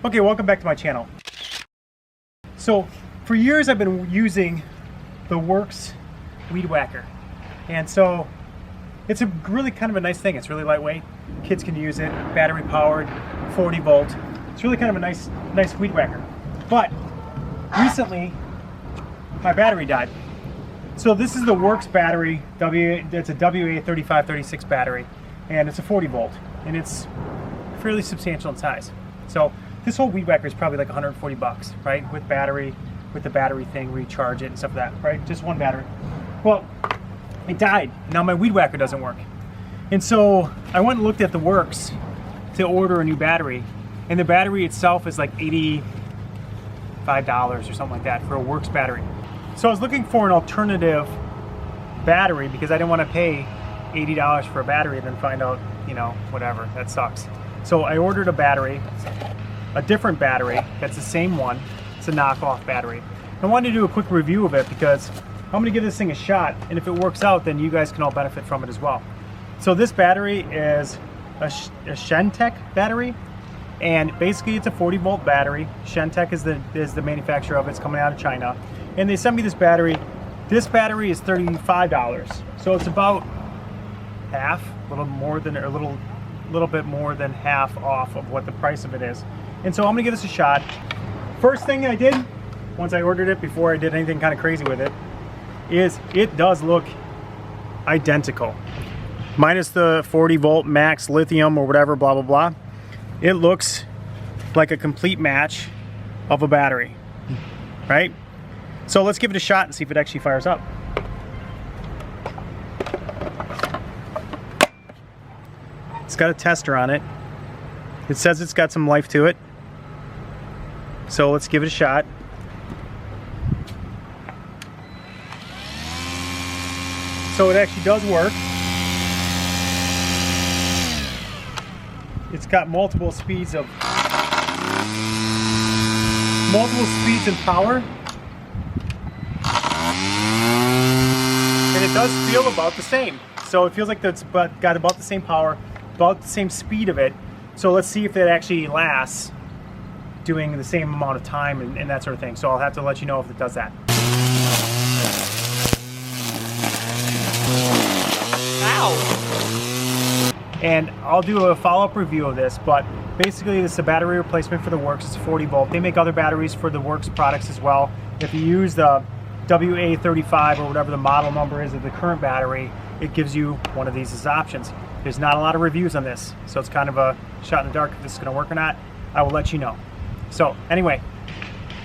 Okay, welcome back to my channel. So for years I've been using the Worx Weed Whacker, and so it's a really kind of a nice thing. It's really lightweight, kids can use it, battery powered, 40 volt. It's really kind of a nice weed whacker. But recently my battery died. So this is the Worx battery, it's a WA3536 battery, and it's a 40 volt, and it's fairly substantial in size. So this whole weed whacker is probably like 140 bucks, right? With the battery thing, recharge it and stuff like that, right? Just one battery. Well, it died. Now my weed whacker doesn't work. And so I went and looked at the Worx to order a new battery, and the battery itself is like $85 or something like that for a Worx battery. So I was looking for an alternative battery because I didn't want to pay $80 for a battery and then find out, you know, whatever, that sucks. So I ordered a battery, a different battery that's the same one. It's a knockoff battery. I wanted to do a quick review of it because I'm going to give this thing a shot, and if it works out, then you guys can all benefit from it as well. So this battery is a Shentec battery, and basically it's a 40 volt battery. Shentec is the manufacturer of it. It's coming out of China, and they sent me this battery. This battery is $35, so it's about half, a little bit more than half off of what the price of it is. And so I'm gonna give this a shot. First thing I did, once I ordered it, before I did anything kind of crazy with it, is it does look identical. Minus the 40 volt max lithium or whatever, blah, blah, blah. It looks like a complete match of a battery, right? So let's give it a shot and see if it actually fires up. It's got a tester on it. It says it's got some life to it. So let's give it a shot. So it actually does work. It's got multiple speeds and power. And it does feel about the same. So it feels like it's got about the same power, about the same speed of it. So let's see if it actually lasts doing the same amount of time and that sort of thing. So I'll have to let you know if it does that. Ow! And I'll do a follow-up review of this, but basically this is a battery replacement for the Worx. It's 40 volt. They make other batteries for the Worx products as well. If you use the WA35 or whatever the model number is of the current battery, it gives you one of these as options. There's not a lot of reviews on this, so it's kind of a shot in the dark if this is going to work or not. I will let you know. So anyway,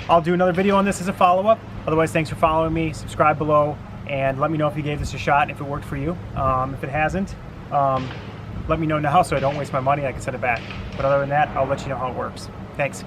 I'll do another video on this as a follow-up. Otherwise, thanks for following me. Subscribe below and let me know if you gave this a shot and if it worked for you. If it hasn't, let me know now so I don't waste my money. I can send it back. But other than that, I'll let you know how it works. Thanks.